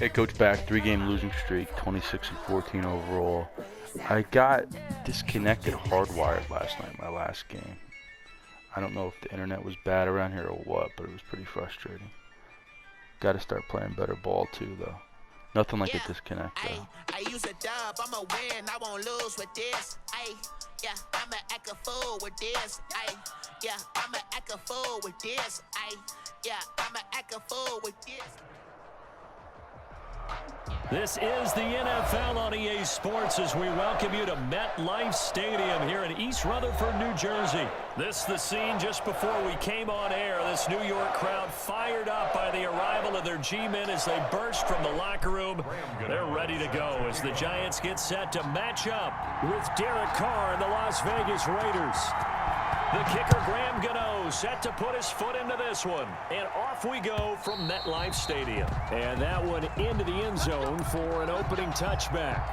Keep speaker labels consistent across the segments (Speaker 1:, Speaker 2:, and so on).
Speaker 1: Hey, Coach, back 3-game losing streak, 26-14 overall. I got disconnected hardwired last night, my last game. I don't know if the internet was bad around here or what, but it was pretty frustrating. Got to start playing better ball too, though. Nothing like a disconnect, though.
Speaker 2: I use a dub, I'ma win, I won't lose with this. Yeah, I'ma act a fool with this. Yeah, I'ma act a fool with this. Yeah, I'ma act a fool with this.
Speaker 3: This is the NFL on EA Sports as we welcome you to MetLife Stadium here in East Rutherford, New Jersey. This is the scene just before we came on air. This New York crowd fired up by the arrival of their G-men as they burst from the locker room. They're ready to go as the Giants get set to match up with Derek Carr and the Las Vegas Raiders. The kicker, Graham Gano, set to put his foot into this one. And off we go from MetLife Stadium. And that one into the end zone for an opening touchback.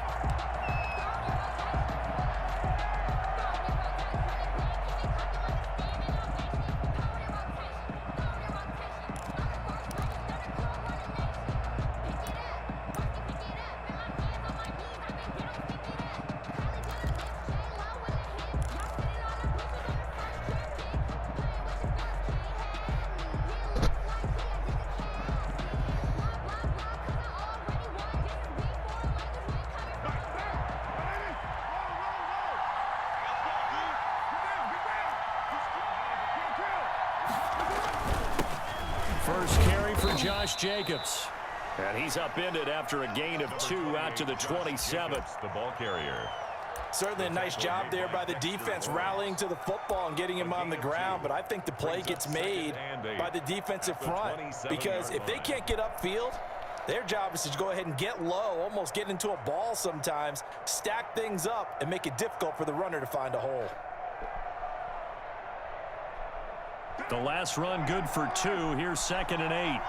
Speaker 3: First carry for Josh Jacobs. And he's upended after a gain of 2 out to the 27.
Speaker 4: The ball carrier.
Speaker 5: Certainly a nice job there by the defense rallying to the football and getting him on the ground. But I think the play gets made by the defensive front. Because if they can't get upfield, their job is to go ahead and get low, almost get into a ball sometimes, stack things up, and make it difficult for the runner to find a hole.
Speaker 3: The last run good for 2. Here's 2nd and 8.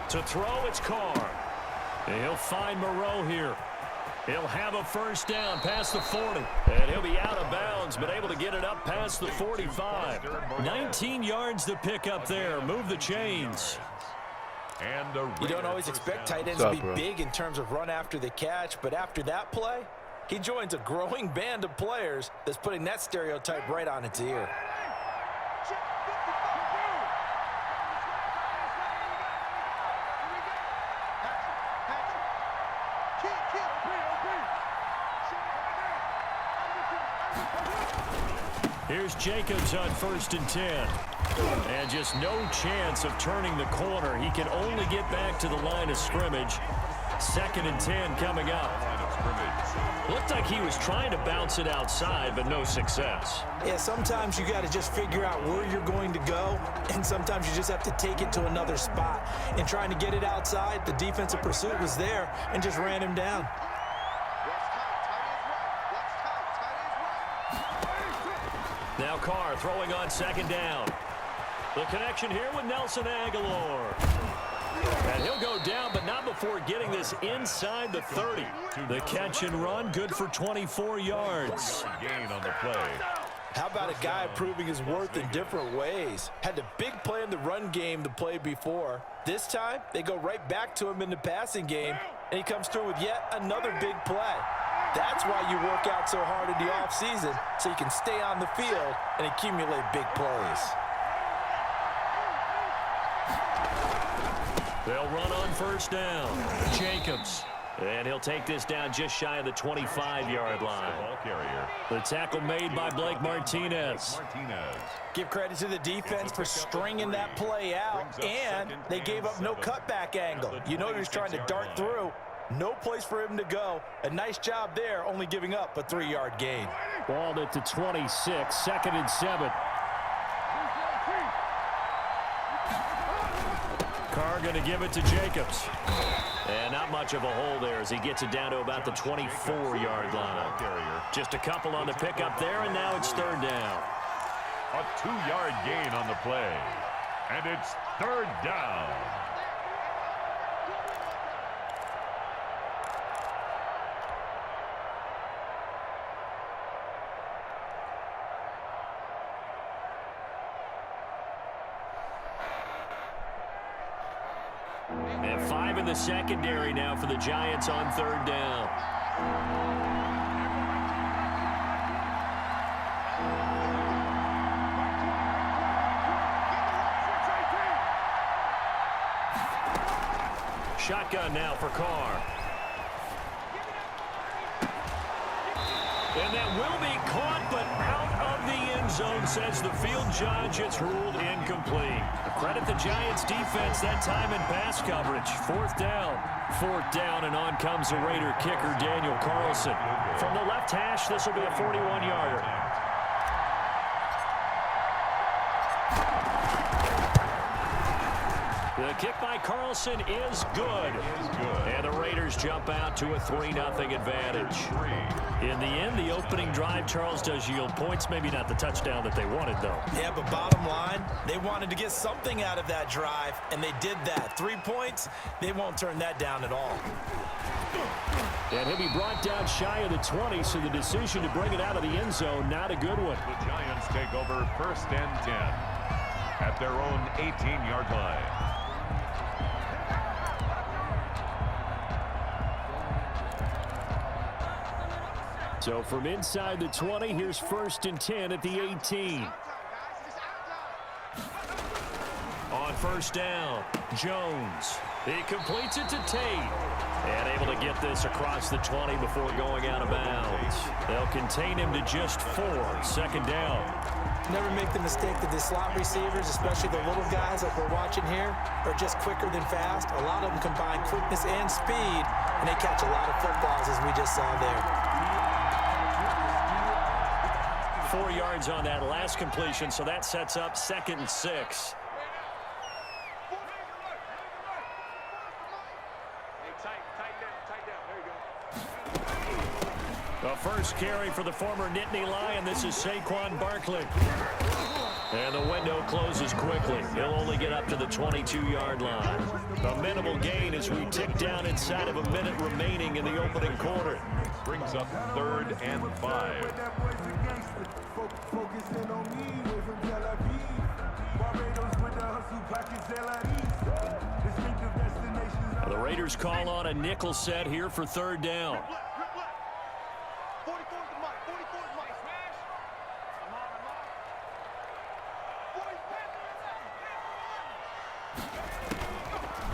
Speaker 3: To throw, it's Carr. And he'll find Moreau here. He'll have a first down past the 40. And he'll be out of bounds, but able to get it up past the 45. 19 yards to pick up there. Move the chains.
Speaker 5: You don't always expect tight ends to be big in terms of run after the catch, but after that play, he joins a growing band of players that's putting that stereotype right on its ear.
Speaker 3: Here's Jacobs on 1st and 10. And just no chance of turning the corner. He can only get back to the line of scrimmage. 2nd and 10 coming up. Looked like he was trying to bounce it outside, but no success.
Speaker 5: Yeah, sometimes you got to just figure out where you're going to go, and sometimes you just have to take it to another spot. And trying to get it outside, the defensive pursuit was there and just ran him down.
Speaker 3: Now Carr throwing on 2nd down. The connection here with Nelson Aguilar. And he'll go down, but not before getting this inside the 30. The catch and run, good for 24 yards.
Speaker 4: Gain on the play.
Speaker 5: How about a guy proving his worth in different ways? Had the big play in the run game the play before. This time, they go right back to him in the passing game, and he comes through with yet another big play. That's why you work out so hard in the offseason, so you can stay on the field and accumulate big plays.
Speaker 3: They'll run on 1st down. Jacobs. And he'll take this down just shy of the 25-yard line. The tackle made by Blake Martinez.
Speaker 5: Give credit to the defense for stringing that play out, and they gave up no cutback angle. You know he was trying to dart through. No place for him to go. A nice job there, only giving up a 3-yard gain.
Speaker 3: Balled at the 26, 2nd and 7. Carr going to give it to Jacobs. And not much of a hole there as he gets it down to about the 24-yard line. Just a couple on the pickup there, and now it's 3rd down.
Speaker 4: A 2-yard gain on the play. And it's 3rd down.
Speaker 3: And 5 in the secondary now for the Giants on third down. Shotgun now for Carr. And that will be caught, but out of the end zone, says the field judge. It's ruled incomplete. Credit the Giants defense that time in pass coverage. Fourth down, and on comes the Raider kicker, Daniel Carlson. From the left hash, this will be a 41-yarder. The kick by Carlson is good. And the Raiders jump out to a 3-0 advantage. In the end, the opening drive, Charles, does yield points. Maybe not the touchdown that they wanted, though.
Speaker 5: Yeah, but bottom line, they wanted to get something out of that drive, and they did that. 3 points, they won't turn that down at all.
Speaker 3: And he'll be brought down shy of the 20, so the decision to bring it out of the end zone, not a good one.
Speaker 4: The Giants take over 1st and 10 at their own 18-yard line.
Speaker 3: So from inside the 20, here's 1st and 10 at the 18. On 1st down, Jones. He completes it to Tate. And able to get this across the 20 before going out of bounds. They'll contain him to just 4. 2nd down.
Speaker 5: Never make the mistake that the slot receivers, especially the little guys like we're watching here, are just quicker than fast. A lot of them combine quickness and speed, and they catch a lot of footballs, as we just saw there.
Speaker 3: 4 yards on that last completion, so that sets up 2nd and 6. The first carry for the former Nittany Lion. This is Saquon Barkley. And the window closes quickly. He'll only get up to the 22-yard line. A minimal gain as we tick down inside of a minute remaining in the opening quarter.
Speaker 4: Brings up 3rd and 5.
Speaker 3: The Raiders call on a nickel set here for 3rd down.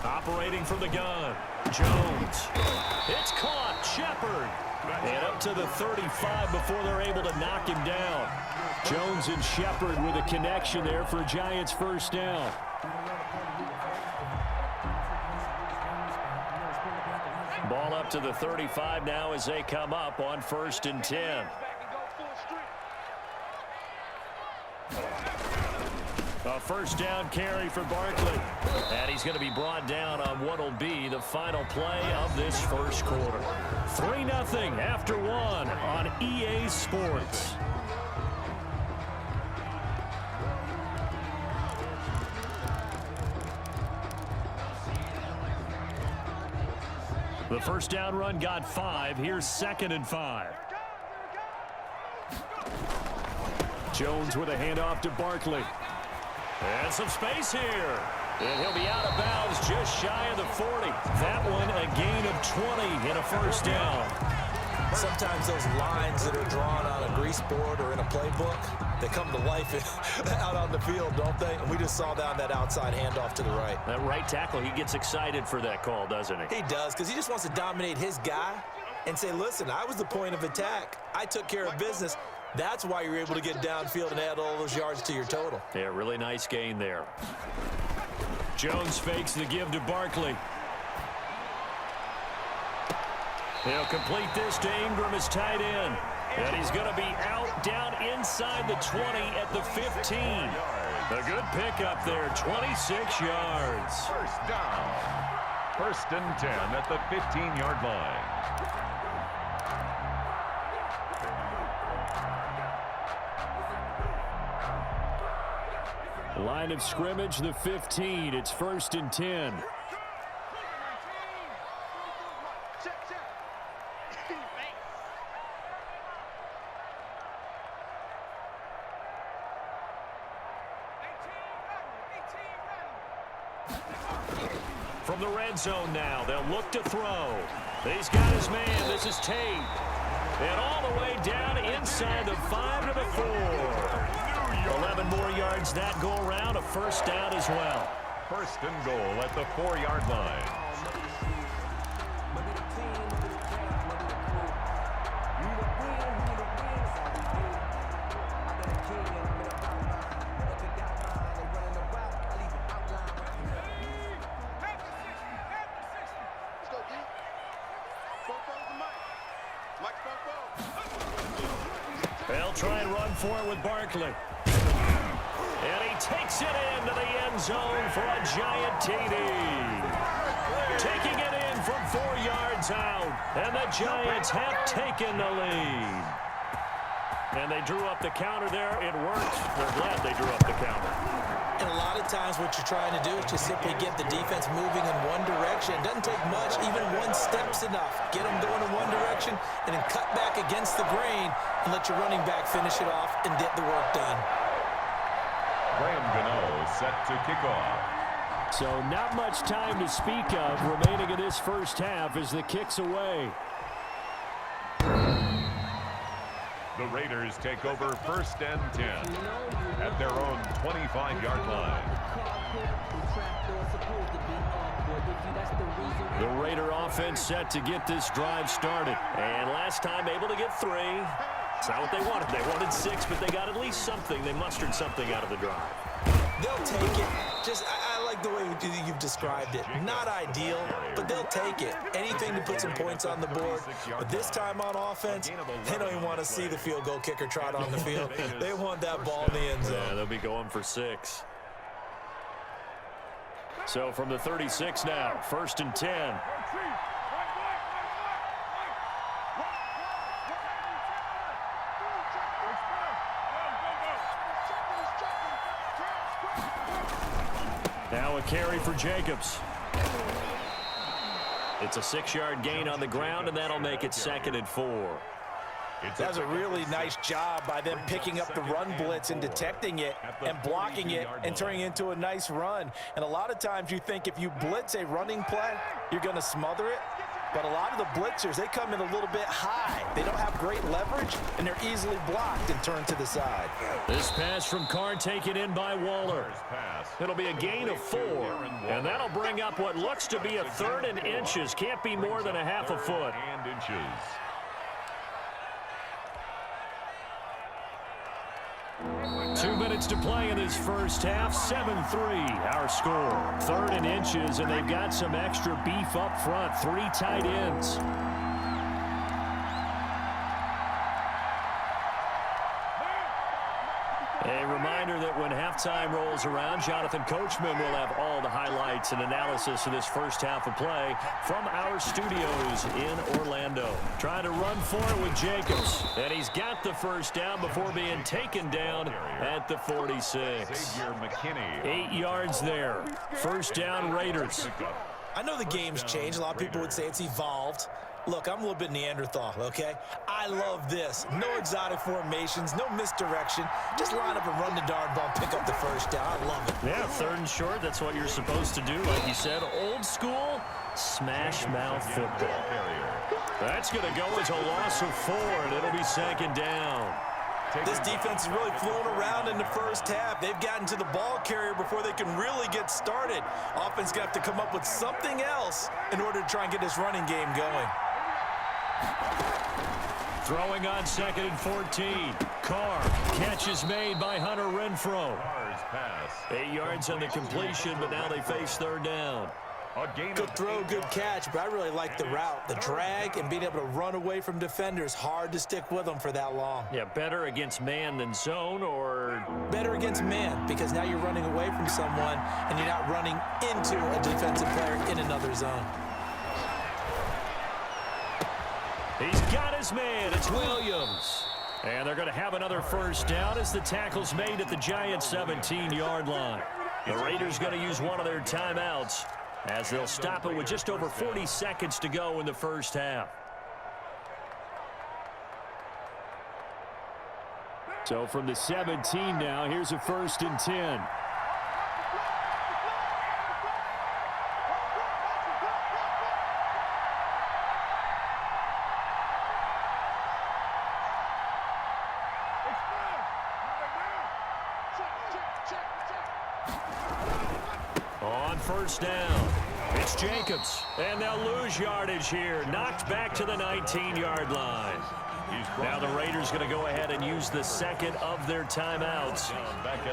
Speaker 3: Operating from the gun, Jones. It's caught, Shepard. And up to the 35 before they're able to knock him down. Jones and Shepard with a connection there for Giants 1st down. Ball up to the 35 now as they come up on 1st and 10. A 1st down carry for Barkley. And he's going to be brought down on what will be the final play of this 1st quarter. 3-0 after 1 on EA Sports. The 1st down run got 5. Here's 2nd and 5. Jones with a handoff to Barkley. And some space here. And he'll be out of bounds just shy of the 40. That one a gain of 20 in a 1st down.
Speaker 5: Sometimes those lines that are drawn on a grease board or in a playbook, they come to life out on the field, don't they? And we just saw that on that outside handoff to the right.
Speaker 3: That right tackle, he gets excited for that call, doesn't he?
Speaker 5: He does, because he just wants to dominate his guy and say, listen, I was the point of attack. I took care of business. That's why you're able to get downfield and add all those yards to your total.
Speaker 3: Yeah, really nice gain there. Jones fakes the give to Barkley. He'll complete this to Ingram as tight end. And he's going to be out down inside the 20 at the 15. A good pickup there, 26 yards.
Speaker 4: 1st down. 1st and 10 at the 15-yard line.
Speaker 3: Line of scrimmage, the 15. It's 1st and 10. From the red zone now, they'll look to throw. He's got his man. This is Tate. And all the way down inside the 5 to the 4. 11 more yards that go around. A first down as well.
Speaker 4: First and goal at the 4-yard line.
Speaker 3: They'll try and run for it with Barkley. And he takes it into the end zone for a giant TD. Taking it in from 4 yards out. And the Giants have taken the lead. And they drew up the counter there. It worked. They're glad they drew up the counter.
Speaker 5: And a lot of times what you're trying to do is just simply get the defense moving in one direction. It doesn't take much. Even one step's enough. Get them going in one direction and then cut back against the grain and let your running back finish it off and get the work done.
Speaker 4: Graham Gano set to kick off.
Speaker 3: So not much time to speak of remaining in this first half as the kick's away.
Speaker 4: The Raiders take over first and 10 at their own 25-yard line.
Speaker 3: The Raider offense set to get this drive started. And last time able to get 3. It's not what they wanted. They wanted 6, but they got at least something. They mustered something out of the drive.
Speaker 5: They'll take it. I like the way you've described it. Not ideal, but they'll take it. Anything to put some points on the board. But this time on offense, they don't even want to see the field goal kicker trot on the field. They want that ball in the end zone.
Speaker 3: Yeah, they'll be going for 6. So from the 36 now, first and 10. Now a carry for Jacobs. It's a 6-yard gain on the ground, and that'll make it 2nd and 4.
Speaker 5: That was a really nice job by them picking up the run blitz and detecting it and blocking it and turning it into a nice run. And a lot of times you think if you blitz a running play, you're going to smother it. But a lot of the blitzers, they come in a little bit high. They don't have great leverage, and they're easily blocked and turned to the side.
Speaker 3: This pass from Carr taken in by Waller. It'll be a gain of 4, and that'll bring up what looks to be a 3rd and inches. Can't be more than a half a foot.
Speaker 4: And inches.
Speaker 3: Two minutes to play in this first half. 7-3 our score. 3rd and inches, and they've got some extra beef up front. 3 tight ends. A reminder that when halftime rolls around, Jonathan Coachman will have all the highlights and analysis of this first half of play from our studios in Orlando. Trying to run for it with Jacobs. And he's got the first down before being taken down at the 46. 8 yards there. First down, Raiders.
Speaker 5: I know the game's changed. A lot of people would say it's evolved. Look, I'm a little bit Neanderthal, okay? I love this. No exotic formations, no misdirection. Just line up and run the darn ball, pick up the first down. I love it.
Speaker 3: Yeah, 3rd and short, that's what you're supposed to do. Like you said, old school, smash mouth football. That's going to go as a loss of 4, and it'll be 2nd down.
Speaker 5: This defense is really flown around in the first half. They've gotten to the ball carrier before they can really get started. Offense going to have to come up with something else in order to try and get this running game going.
Speaker 3: Throwing on 2nd and 14. Carr. Catch is made by Hunter Renfrow. 8 yards on the completion, but now they face 3rd down.
Speaker 5: Good throw, good catch, but I really like the route. The drag and being able to run away from defenders. Hard to stick with them for that long.
Speaker 3: Yeah, better against man than zone, or?
Speaker 5: Better against man, because now you're running away from someone and you're not running into a defensive player in another zone.
Speaker 3: He's got his man. It's Williams. And they're going to have another first down as the tackle's made at the Giants' 17-yard line. The Raiders going to use one of their timeouts as they'll stop it with just over 40 seconds to go in the first half. So from the 17 now, here's a 1st and 10. On first down, it's Jacobs, and they'll lose yardage here. Knocked back to the 19-yard line. Now the Raiders going to go ahead and use the second of their timeouts,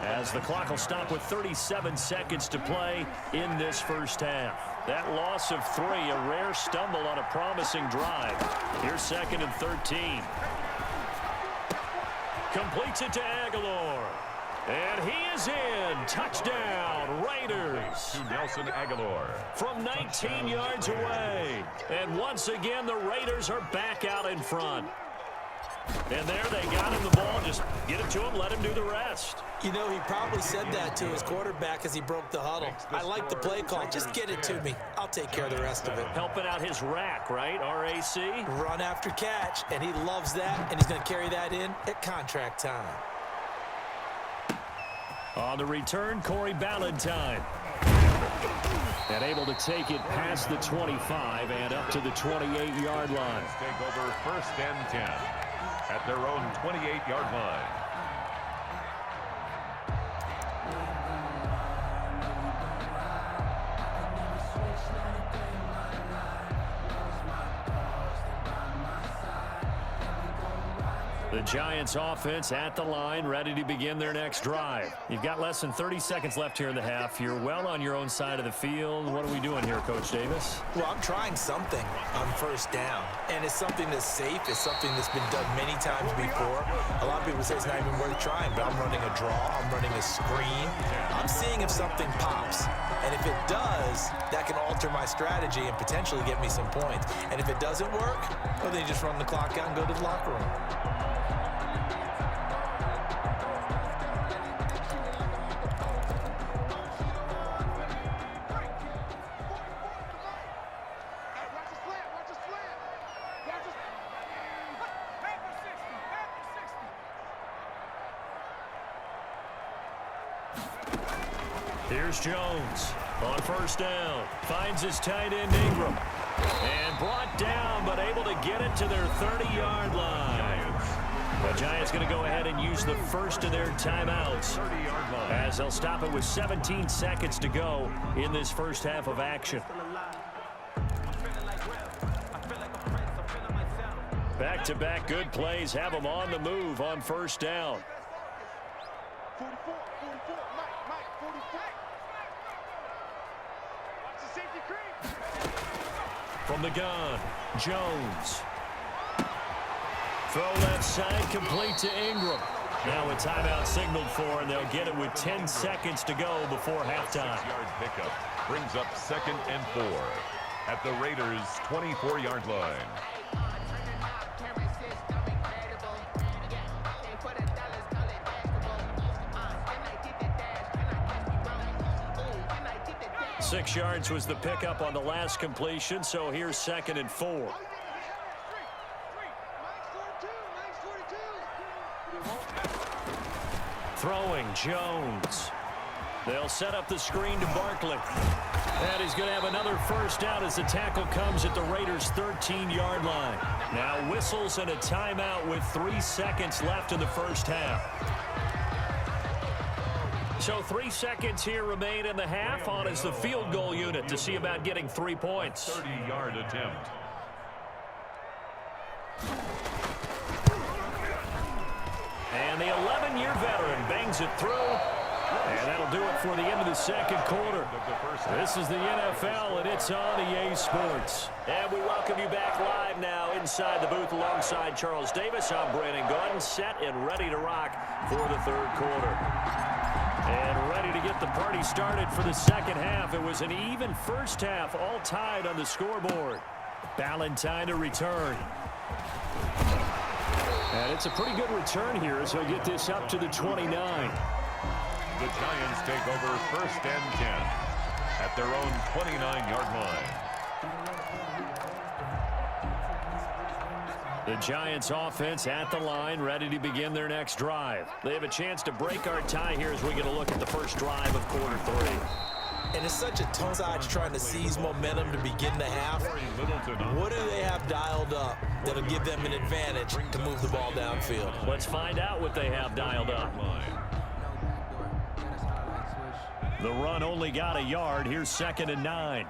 Speaker 3: as the clock will stop with 37 seconds to play in this first half. That loss of 3, a rare stumble on a promising drive. Here's 2nd and 13. Completes it to Aguilar. And he is in. Touchdown, Raiders.
Speaker 4: To Nelson Aguilar.
Speaker 3: From 19 yards away. And once again, the Raiders are back out in front. And there they got him the ball. Just get it to him, let him do the rest.
Speaker 5: You know, he probably said that to his quarterback as he broke the huddle. I like the play call. Just get it to me. I'll take care of the rest of it.
Speaker 3: Helping out his rack, right? RAC?
Speaker 5: Run after catch, and he loves that, and he's going to carry that in at contract time.
Speaker 3: On the return, Corey Ballantyne. And able to take it past the 25 and up to the 28-yard line.
Speaker 4: Take over 1st and 10 at their own 28-yard line.
Speaker 3: The Giants offense at the line, ready to begin their next drive. You've got less than 30 seconds left here in the half. You're well on your own side of the field. What are we doing here, Coach Davis?
Speaker 5: Well, I'm trying something on first down, and it's something that's safe. It's something that's been done many times before. A lot of people say it's not even worth trying, but I'm running a draw. I'm running a screen. I'm seeing if something pops, and if it does, that can alter my strategy and potentially get me some points. And if it doesn't work, well, then you just run the clock out and go to the locker room.
Speaker 3: Here's Jones on first down. Finds his tight end Ingram. And brought down, but able to get it to their 30-yard line. The Giants going to go ahead and use the first of their timeouts, as they'll stop it with 17 seconds to go in this first half of action. Back-to-back good plays have them on the move on first down. From the gun, Jones. Throw left side, complete to Ingram. Now a timeout signaled for, and they'll get it with 10 seconds to go before halftime.
Speaker 4: 6-yard pickup brings up 2nd and 4 at the Raiders' 24-yard line.
Speaker 3: Six yards was the pickup on the last completion, so here's 2nd and 4. Throwing, Jones. They'll set up the screen to Barkley. And he's going to have another first down as the tackle comes at the Raiders' 13-yard line. Now whistles and a timeout with 3 seconds left in the first half. So 3 seconds here remain in the half. On is the field goal unit to see about getting 3 points.
Speaker 4: 30-yard attempt.
Speaker 3: And the 11-year veteran bangs it through. And that'll do it for the end of the second quarter. This is the NFL, and it's on EA Sports. And we welcome you back live now inside the booth alongside Charles Davis. I'm Brandon Gordon, set and ready to rock for the third quarter. And ready to get the party started for the second half. It was an even first half, all tied on the scoreboard. Ballantyne to return. And it's a pretty good return here as he'll get this up to the 29.
Speaker 4: The Giants take over 1st and 10 at their own 29-yard line.
Speaker 3: The Giants offense at the line, ready to begin their next drive. They have a chance to break our tie here as we get a look at the first drive of quarter 3.
Speaker 5: And it's such a tough side trying to seize momentum to begin the half. What do they have dialed up that'll give them an advantage to move the ball downfield?
Speaker 3: Let's find out what they have dialed up. The run only got a yard. Here's 2nd and 9.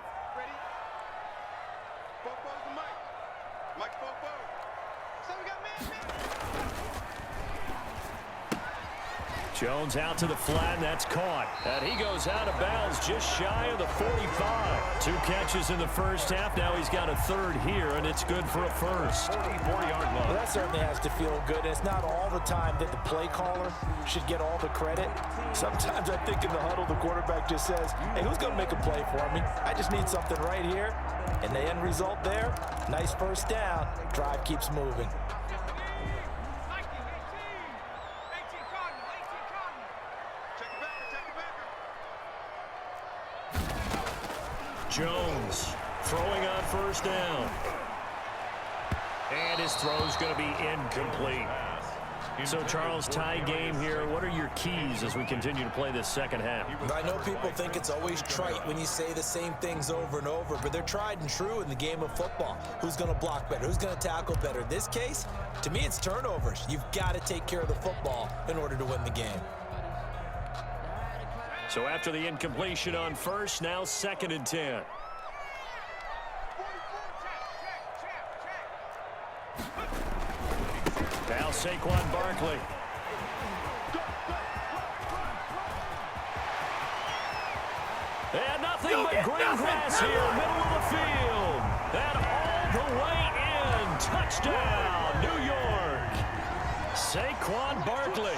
Speaker 3: Jones out to the flat, and that's caught. And he goes out of bounds just shy of the 45. 2 catches in the first half. Now he's got a 3rd here, and it's good for a first.
Speaker 5: 44-yard line. Well, that certainly has to feel good. And it's not all the time that the play caller should get all the credit. Sometimes I think in the huddle, the quarterback just says, hey, who's going to make a play for me? I just need something right here. And the end result there, nice first down. Drive keeps moving.
Speaker 3: Jones throwing on first down. And his throw's going to be incomplete. So, Charles, tie game here. What are your keys as we continue to play this second half?
Speaker 5: I know people think it's always trite when you say the same things over and over, but they're tried and true in the game of football. Who's going to block better? Who's going to tackle better? In this case, to me, it's turnovers. You've got to take care of the football in order to win the game.
Speaker 3: So after the incompletion on first, now 2nd and 10. Now Saquon Barkley. And nothing but green grass here, middle of the field. And all the way in. Touchdown, New York. Saquon Barkley,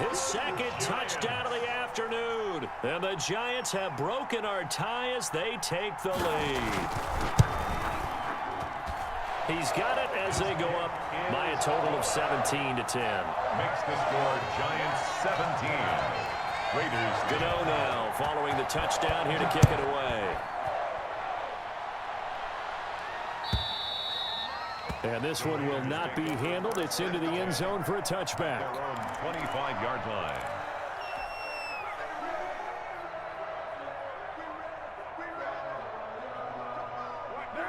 Speaker 3: his 2nd touchdown of the afternoon. And the Giants have broken our tie as they take the lead. He's got it as they go up by a total of 17-10.
Speaker 4: Makes the score Giants 17. Raiders.
Speaker 3: Gano now following the touchdown here to kick it away. And this one will not be handled. It's into the end zone for a touchback.
Speaker 4: Their own 25-yard line.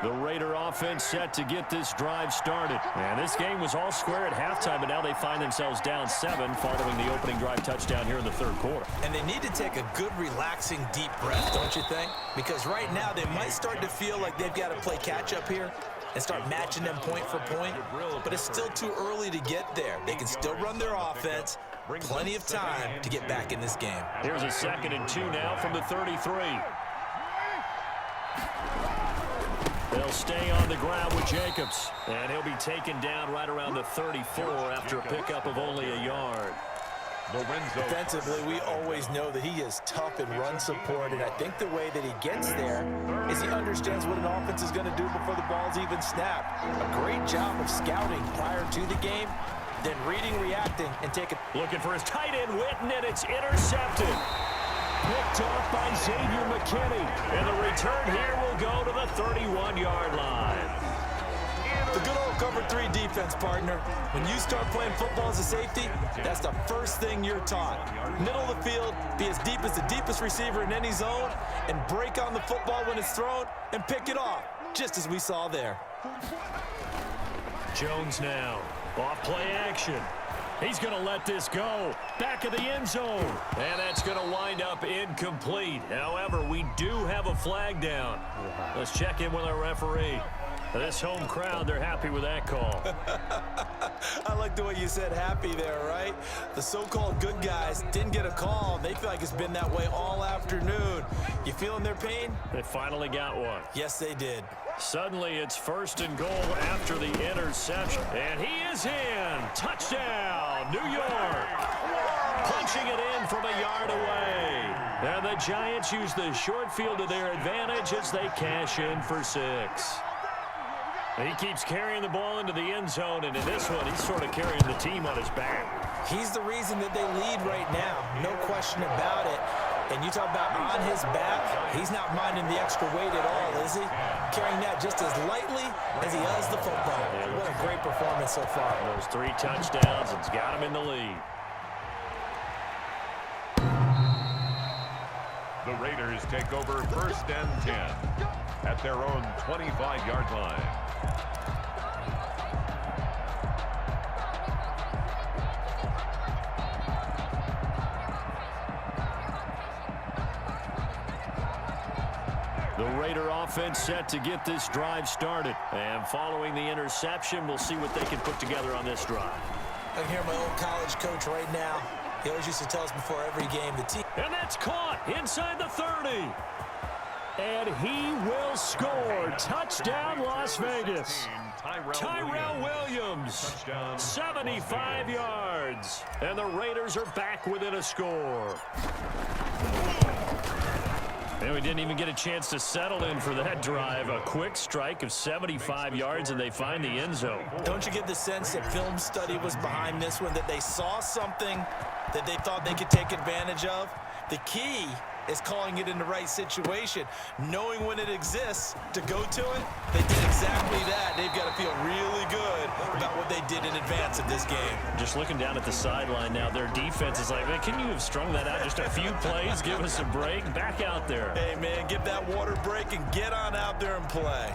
Speaker 3: The Raider offense set to get this drive started. And this game was all square at halftime, but now they find themselves down 7 following the opening drive touchdown here in the 3rd quarter.
Speaker 5: And they need to take a good, relaxing, deep breath, don't you think? Because right now they might start to feel like they've got to play catch-up here and start matching them point for point. But it's still too early to get there. They can still run their offense. Plenty of time to get back in this game.
Speaker 3: Here's a 2nd and 2 now from the 33. They'll stay on the ground with Jacobs. And he'll be taken down right around the 34 after a pickup of only a yard.
Speaker 5: Defensively, we always know that he is tough in run support, and I think the way that he gets there is he understands what an offense is going to do before the ball's even snapped. A great job of scouting prior to the game, then reading, reacting, and taking.
Speaker 3: Looking for his tight end, Witten, and it's intercepted. Picked off by Xavier McKinney. And the return here will go to the 31-yard line.
Speaker 5: The good old cover 3 defense, partner. When you start playing football as a safety, that's the first thing you're taught. Middle of the field, be as deep as the deepest receiver in any zone, and break on the football when it's thrown and pick it off, just as we saw there.
Speaker 3: Jones now, off play action. He's going to let this go. Back of the end zone. And that's going to wind up incomplete. However, we do have a flag down. Let's check in with our referee. This home crowd, they're happy with that call.
Speaker 5: I like the way you said happy there, right? The so-called good guys didn't get a call. They feel like it's been that way all afternoon. You feeling their pain?
Speaker 3: They finally got one.
Speaker 5: Yes, they did.
Speaker 3: Suddenly, it's 1st and goal after the interception. And he is in. Touchdown, New York. Punching it in from a yard away. And the Giants use the short field to their advantage as they cash in for 6. He keeps carrying the ball into the end zone, and in this one, he's sort of carrying the team on his back.
Speaker 5: He's the reason that they lead right now, no question about it. And you talk about on his back, he's not minding the extra weight at all, is he? Carrying that just as lightly as he does the football. What a great performance so far.
Speaker 3: Those 3 touchdowns, it's got him in the lead.
Speaker 4: The Raiders take over 1st and 10 at their own 25-yard line.
Speaker 3: The Raider offense set to get this drive started. And following the interception, we'll see what they can put together on this drive.
Speaker 5: I can hear my old college coach right now. He always used to tell us before every game, the team.
Speaker 3: And that's caught inside the 30. And he will score. Touchdown, Las Vegas. Tyrell Williams, 75 yards. And the Raiders are back within a score. And we didn't even get a chance to settle in for that drive. A quick strike of 75 yards, and they find the end zone.
Speaker 5: Don't you get the sense that film study was behind this one, that they saw something that they thought they could take advantage of? The key is calling it in the right situation, knowing when it exists to go to it. They did exactly that. They've got to feel really good about what they did in advance of this game.
Speaker 3: Just looking down at the sideline now, their defense is like, man, can you have strung that out just a few plays? Give us a break. Back out there.
Speaker 5: Hey, man, give that water break and get on out there and play.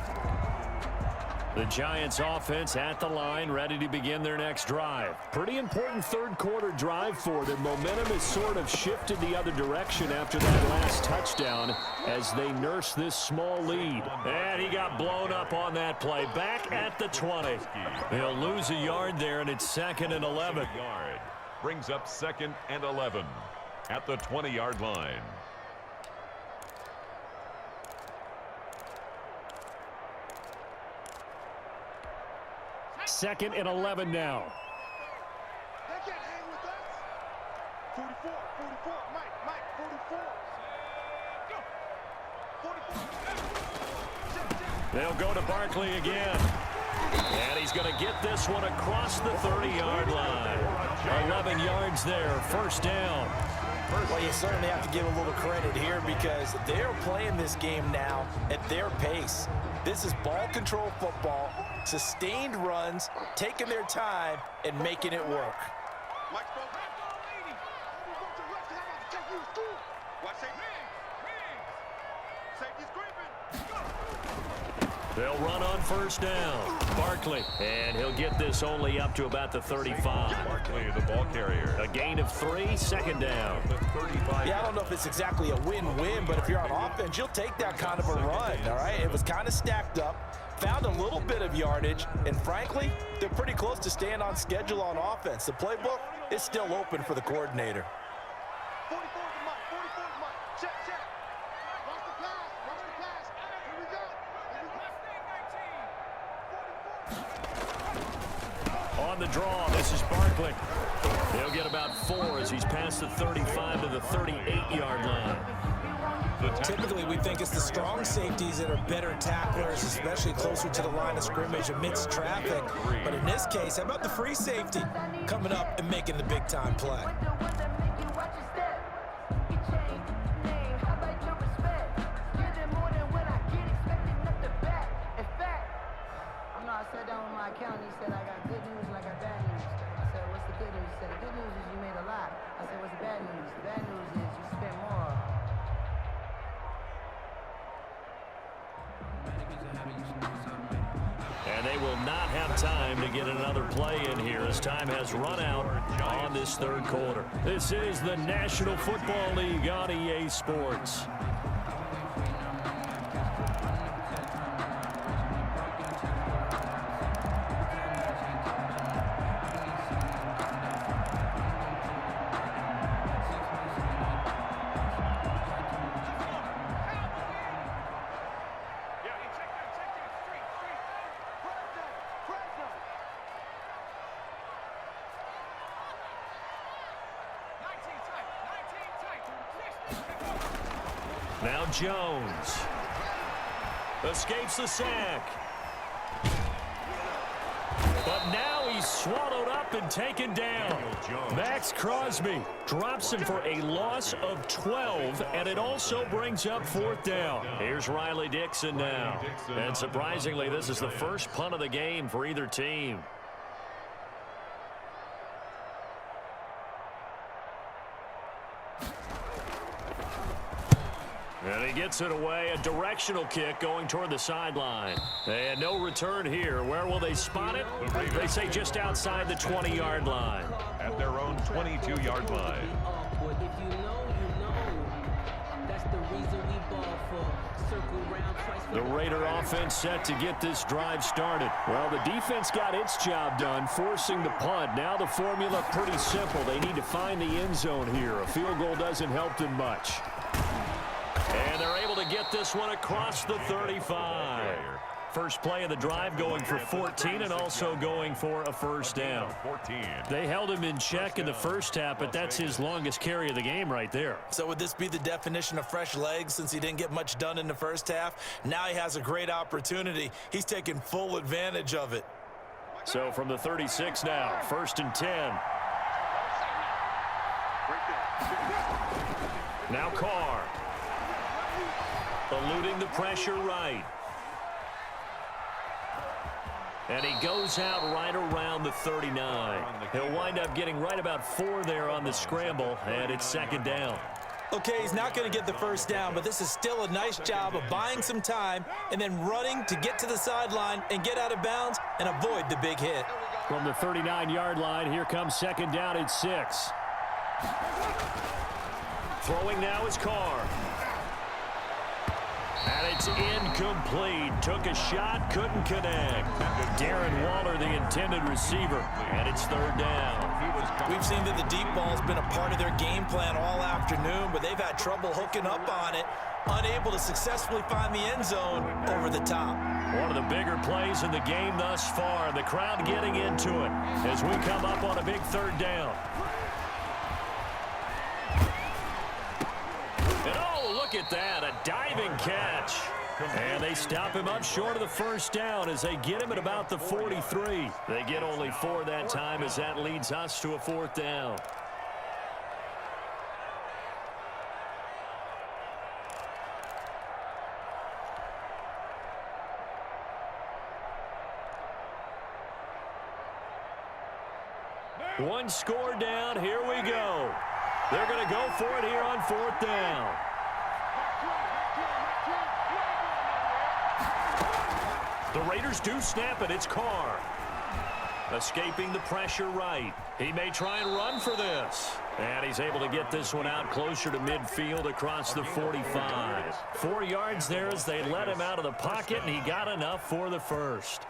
Speaker 3: The Giants offense at the line, ready to begin their next drive. Pretty important third quarter drive for them. Momentum has sort of shifted the other direction after that last touchdown as they nurse this small lead. And he got blown up on that play. Back at the 20. They'll lose a yard there, and it's 2nd and 11.
Speaker 4: Brings up 2nd and 11 at the 20-yard line.
Speaker 3: 2nd and 11 now.
Speaker 6: They can't hang with us. 44, Mike, 44. Go. 44.
Speaker 3: They'll go to Barkley again. And he's going to get this one across the 30-yard line. 11 yards there, first down.
Speaker 5: Well, you certainly have to give a little credit here because they're playing this game now at their pace. This is ball control football, sustained runs, taking their time, and making it work.
Speaker 3: They'll run on first down. Barkley, and he'll get this only up to about the 35.
Speaker 4: Barkley, the ball carrier.
Speaker 3: A gain of 3, 2nd down.
Speaker 5: Yeah, I don't know if it's exactly a win-win, but if you're on offense, you'll take that kind of a run, all right? It was kind of stacked up, found a little bit of yardage, and frankly, they're pretty close to staying on schedule on offense. The playbook is still open for the coordinator.
Speaker 6: 44 to Mike, 44 to Mike. Check. Watch the pass. Here we go.
Speaker 3: On the draw, this is Barkley. He'll get about 4 as he's past the 35 to the 38-yard line.
Speaker 5: Typically, we think it's the strong safeties that are better tacklers, especially closer to the line of scrimmage amidst traffic. But in this case, how about the free safety coming up and making the big-time play?
Speaker 7: I sat down with my accountant. He said, I got good news and I got bad news. I said, what's the good news? He said, the good news is you made a lot. I said, what's the bad news? The bad news is you spent more.
Speaker 3: And they will not have time to get another play in here as time has run out on this third quarter. This is the National Football League on EA Sports. Now Jones escapes the sack. But now he's swallowed up and taken down. Max Crosby drops him for a loss of 12, and it also brings up 4th down. Here's Riley Dixon now. And surprisingly, this is the first punt of the game for either team. And he gets it away, a directional kick going toward the sideline. And no return here. Where will they spot it? They say just outside the 20-yard line.
Speaker 4: At their own 22-yard line.
Speaker 7: If you know, you know. That's the reason we
Speaker 3: The Raider offense set to get this drive started. Well, the defense got its job done, forcing the punt. Now the formula pretty simple. They need to find the end zone here. A field goal doesn't help them much. And they're able to get this one across the 35. First play of the drive going for 14 and also going for a first down. They held him in check in the first half, but that's his longest carry of the game right there.
Speaker 5: So would this be the definition of fresh legs since he didn't get much done in the first half? Now he has a great opportunity. He's taking full advantage of it.
Speaker 3: So from the 36 now, 1st and 10. Now Carr. Eluding the pressure right. And he goes out right around the 39. He'll wind up getting right about 4 there on the scramble, and it's 2nd down.
Speaker 5: Okay, he's not going to get the first down, but this is still a nice job of buying some time and then running to get to the sideline and get out of bounds and avoid the big hit.
Speaker 3: From the 39-yard line, here comes 2nd down at 6. Throwing now is Carr. And it's incomplete. Took a shot, couldn't connect. Darren Waller, the intended receiver, and it's 3rd down.
Speaker 5: We've seen that the deep ball's been a part of their game plan all afternoon, but they've had trouble hooking up on it, unable to successfully find the end zone over the top.
Speaker 3: One of the bigger plays in the game thus far, and the crowd getting into it as we come up on a big 3rd down. And oh, look at that, a diving catch. And they stop him up short of the first down as they get him at about the 43. They get only 4 that time as that leads us to a 4th down. One score down, here we go. They're going to go for it here on 4th down. The Raiders do snap it. It's Carr. Escaping the pressure right. He may try and run for this. And he's able to get this one out closer to midfield across the 45. 4 yards there as they let him out of the pocket, and he got enough for the first.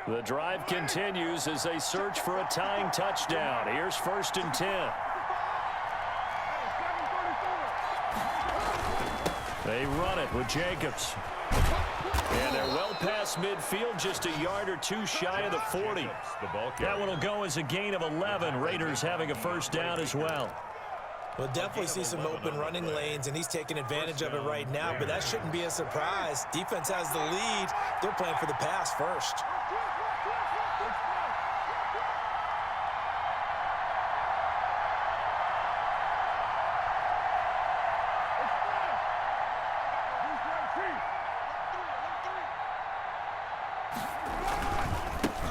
Speaker 3: The drive continues as they search for a tying touchdown. Here's 1st and 10. They run it with Jacobs. And they're well past midfield, just a yard or 2 shy of the 40. That one will go as a gain of 11. Raiders having a first down as well.
Speaker 5: We'll definitely see some open running lanes, and he's taking advantage of it right now, but that shouldn't be a surprise. Defense has the lead. They're playing for the pass first.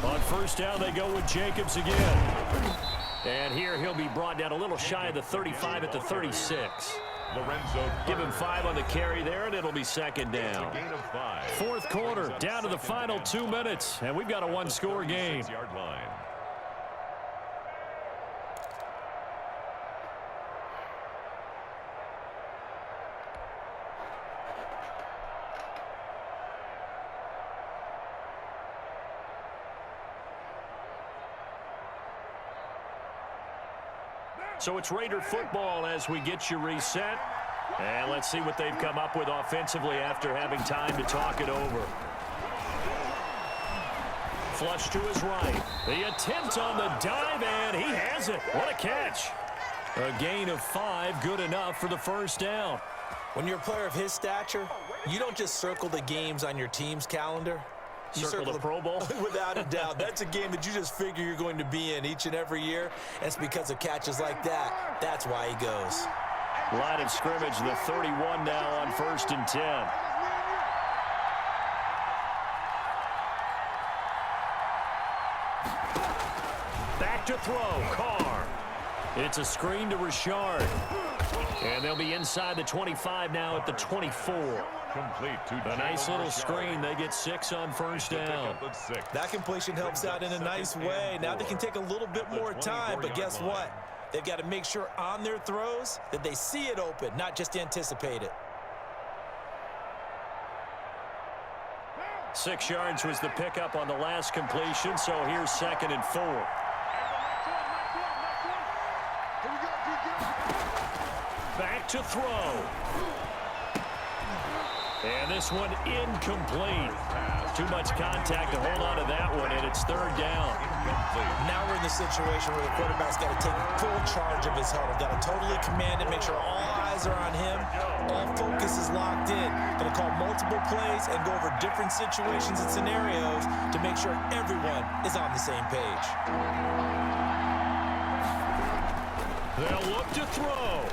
Speaker 3: On first down, they go with Jacobs again. And here he'll be brought down a little shy of the 35 at the 36. Give him 5 on the carry there, and it'll be 2nd down. 4th quarter, down to the final 2 minutes, and we've got a 1-score game. So it's Raider football as we get you reset. And let's see what they've come up with offensively after having time to talk it over. Flush to his right. The attempt on the dive, and he has it. What a catch. A gain of 5, good enough for the first down.
Speaker 5: When you're a player of his stature, you don't just circle the games on your team's calendar. You
Speaker 3: circle the Pro Bowl?
Speaker 5: Without a doubt. That's a game that you just figure you're going to be in each and every year. And it's because of catches like that. That's why he goes.
Speaker 3: Line of scrimmage, the 31 now on 1st and 10. Back to throw, Carr. It's a screen to Richard. And they'll be inside the 25 now at the 24.
Speaker 4: Complete to
Speaker 3: A nice little screen. They get 6 on first down.
Speaker 5: That completion helps out in a nice way. Now they can take a little bit more time, but guess what? They've got to make sure on their throws that they see it open, not just anticipate it.
Speaker 3: 6 yards was the pickup on the last completion, so here's 2nd and 4. Back to throw. And this one incomplete. Too much contact to hold on to that one, and it's 3rd down.
Speaker 5: Now we're in the situation where the quarterback's got to take full charge of his huddle. Got to totally command it, make sure all eyes are on him. All focus is locked in. Going to call multiple plays and go over different situations and scenarios to make sure everyone is on the same page.
Speaker 3: They'll look to throw.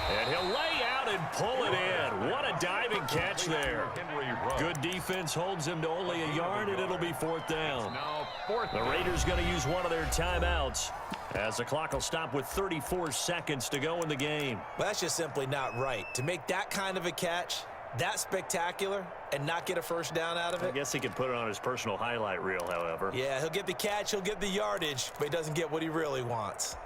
Speaker 3: And he'll lay out and pull it in. What a diving catch there. Good defense holds him to only a yard, and it'll be 4th down. The Raiders going to use one of their timeouts as the clock will stop with 34 seconds to go in the game.
Speaker 5: Well, that's just simply not right. To make that kind of a catch, that spectacular, and not get a first down out of it.
Speaker 3: I guess he could put it on his personal highlight reel, however.
Speaker 5: Yeah, he'll get the catch, he'll get the yardage, but he doesn't get what he really wants.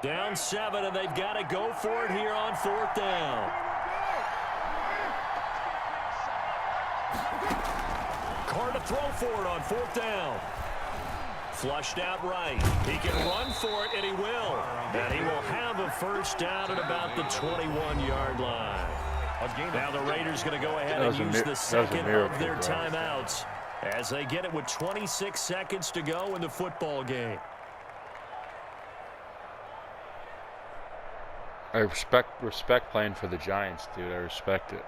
Speaker 3: Down 7, and they've got to go for it here on 4th down. Carr to throw for it on 4th down. Flushed out right. He can run for it, and he will. And he will have a first down at about the 21-yard line. Now the Raiders going to go ahead and use the second of their timeouts as they get it with 26 seconds to go in the football game.
Speaker 1: I respect playing for the Giants, dude. I respect it.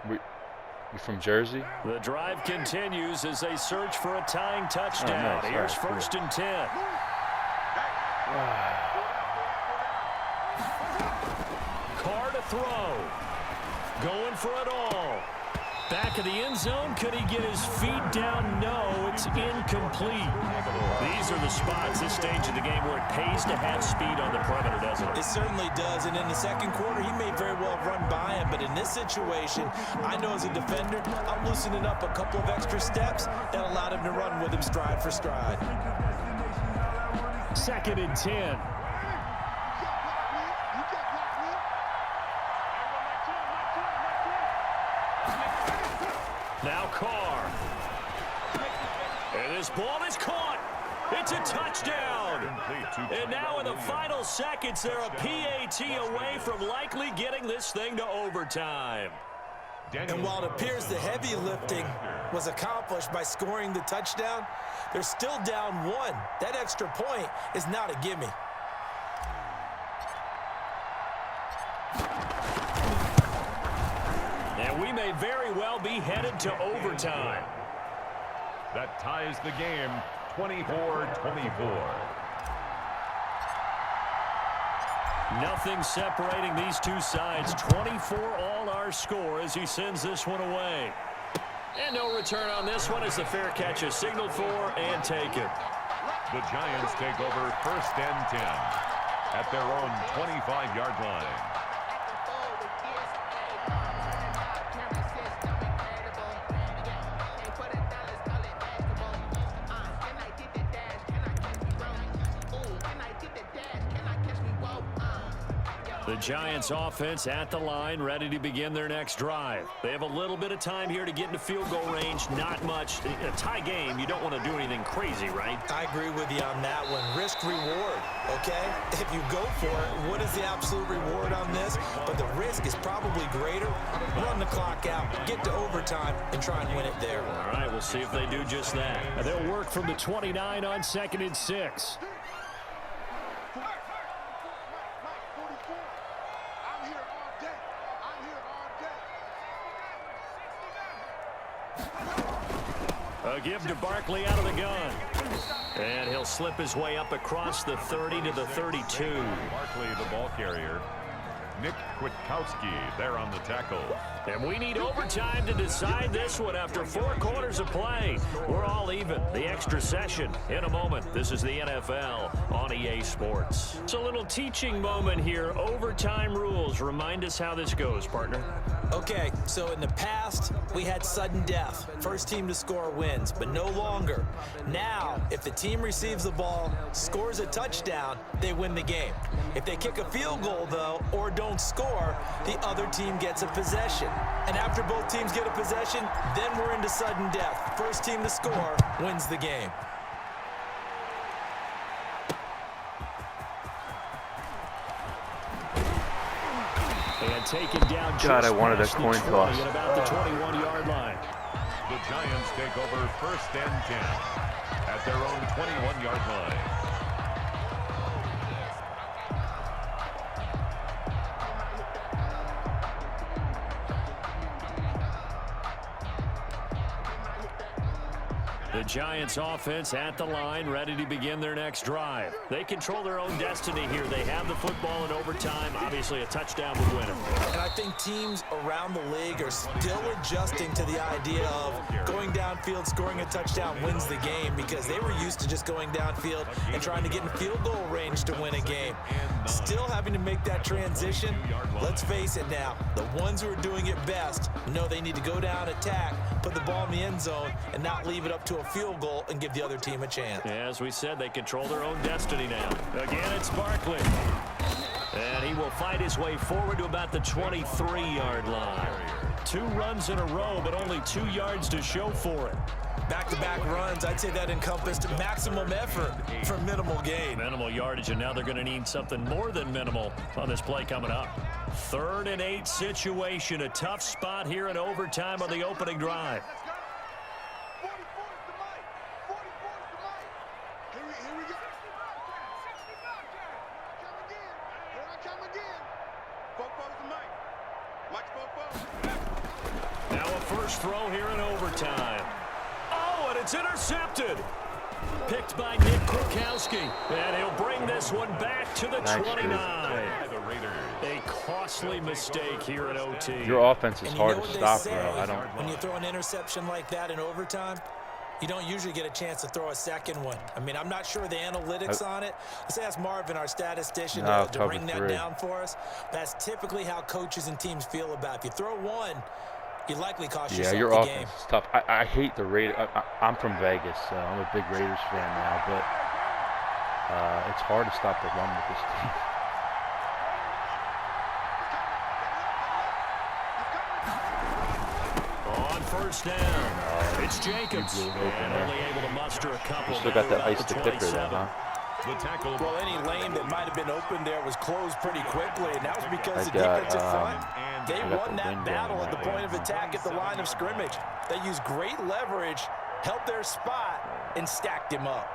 Speaker 1: You from Jersey?
Speaker 3: The drive continues as they search for a tying touchdown.
Speaker 1: Oh, nice.
Speaker 3: Here's
Speaker 1: Right,
Speaker 3: 1st and 10. Carr to throw. Going for it all. Back of the end zone. Could he get his feet down? No, it's incomplete. These are the spots, this stage of the game, where it pays to have speed on the perimeter, doesn't it?
Speaker 5: It certainly does, and in the second quarter, he may very well have run by him, but in this situation, I know as a defender, I'm loosening up a couple of extra steps that allowed him to run with him stride for stride.
Speaker 3: 2nd and 10. Now Carr. And this ball is caught. It's a touchdown. And now in the final seconds, they're a PAT away from likely getting this thing to overtime.
Speaker 5: And while it appears the heavy lifting was accomplished by scoring the touchdown, they're still down 1. That extra point is not a gimme.
Speaker 3: And we may very well be headed to overtime.
Speaker 4: That ties the game 24-24.
Speaker 3: Nothing separating these two sides. 24 all our score as he sends this one away. And no return on this one as the fair catch is signaled for and taken.
Speaker 4: The Giants take over 1st and 10 at their own 25-yard line.
Speaker 3: The Giants offense at the line, ready to begin their next drive. They have a little bit of time here to get into field goal range. Not much. A tie game, you don't want to do anything crazy, right?
Speaker 5: I agree with you on that one. Risk reward, okay? If you go for it, what is the absolute reward on this? But the risk is probably greater. Run the clock out, get to overtime, and try and win it there.
Speaker 3: All right, we'll see if they do just that. They'll work from the 29 on 2nd and 6. A give to Barkley out of the gun. And he'll slip his way up across the 30 to the 32.
Speaker 4: Barkley, the ball carrier. Nick Kwiatkowski there on the tackle.
Speaker 3: And we need overtime to decide this one after 4 quarters of play. We're all even. The extra session in a moment. This is the NFL on EA Sports. It's a little teaching moment here. Overtime rules. Remind us how this goes, partner.
Speaker 5: Okay, so in the past, we had sudden death. First team to score wins, but no longer. Now, if the team receives the ball, scores a touchdown, they win the game. If they kick a field goal, though, or don't score, the other team gets a possession. And after both teams get a possession, then we're into sudden death. First team to score wins the game.
Speaker 3: And taken down.
Speaker 1: God, I wanted a coin toss.
Speaker 3: At about the 21-yard line.
Speaker 4: The Giants take over 1st and 10 at their own 21-yard line.
Speaker 3: The Giants offense at the line, ready to begin their next drive. They control their own destiny here. They have the football in overtime. Obviously, a touchdown would win them.
Speaker 5: And I think teams around the league are still adjusting to the idea of going downfield, scoring a touchdown wins the game, because they were used to just going downfield and trying to get in field goal range to win a game. Still having to make that transition. Let's face it now, the ones who are doing it best know they need to go down, attack, put the ball in the end zone, and not leave it up to a field goal and give the other team a chance.
Speaker 3: As we said, they control their own destiny now. Again, it's Barkley. And he will fight his way forward to about the 23-yard line. 2 runs in a row, but only 2 yards to show for it.
Speaker 5: Back-to-back runs, I'd say that encompassed maximum effort for minimal gain.
Speaker 3: Minimal yardage, and now they're going to need something more than minimal on this play coming up. 3rd and 8 situation, a tough spot here in overtime on the opening drive. Now a first throw here in overtime. Oh, and it's intercepted. Picked by Nick Kwiatkowski. And he'll bring this one back to the 29. A costly mistake here at OT.
Speaker 1: Your offense is hard to stop,
Speaker 5: say,
Speaker 1: bro.
Speaker 5: When you throw an interception like that in overtime, you don't usually get a chance to throw a second one. I mean, I'm not sure the analytics on it. Let's ask Marvin, our statistician, to bring that down for us. That's typically how coaches and teams feel about it. If you throw one, you likely cost yourself
Speaker 1: your
Speaker 5: the
Speaker 1: offense
Speaker 5: game.
Speaker 1: is tough. I hate the Raiders. I'm from Vegas, so I'm a big Raiders fan now, but it's hard to stop the run with this team.
Speaker 3: On first down, it's Jacobs. And only able to muster a couple.
Speaker 1: You still got that ice the kicker though, huh?
Speaker 4: The tackle.
Speaker 5: Well, any lane that might have been open there was closed pretty quickly, and that was because the defensive front, they won that battle at the point of attack at the line of scrimmage. They used great leverage, held their spot, and stacked him up.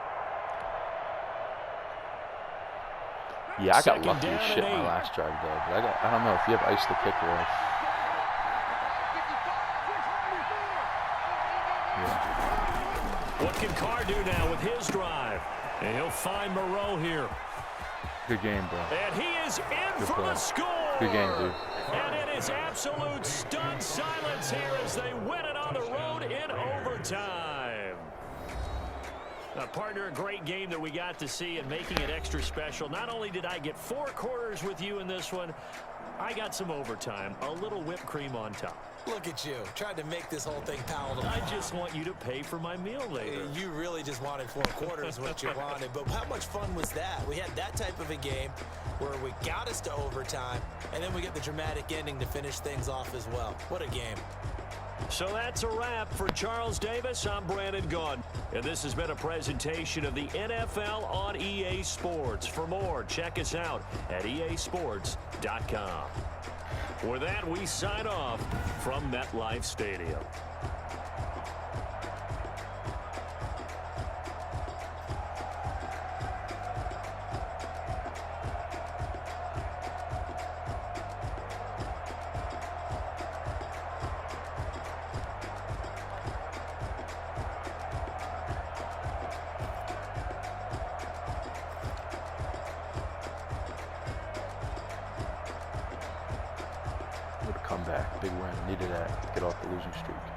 Speaker 1: Yeah, I got lucky as shit my last drive though, but I don't know if you have ice the kicker.
Speaker 3: What can Carr do now with his drive? And he'll find Moreau here.
Speaker 1: Good game, bro.
Speaker 3: And he is in
Speaker 1: Good
Speaker 3: for
Speaker 1: play.
Speaker 3: the score.
Speaker 1: Good game, dude.
Speaker 3: And it is absolute stunned silence here as they win it on the road in overtime. Partner, a great game that we got to see and making it extra special. Not only did I get 4 quarters with you in this one, I got some overtime, a little whipped cream on top.
Speaker 5: Look at you, trying to make this whole thing palatable.
Speaker 3: I just want you to pay for my meal later.
Speaker 5: You really just wanted 4 quarters what you wanted, but how much fun was that? We had that type of a game where we got us to overtime, and then we get the dramatic ending to finish things off as well. What a game.
Speaker 3: So that's a wrap for Charles Davis. I'm Brandon Gaudin, and this has been a presentation of the NFL on EA Sports. For more, check us out at easports.com. With that, we sign off from MetLife Stadium.
Speaker 1: comeback. Big win. Needed that. Get off the losing streak.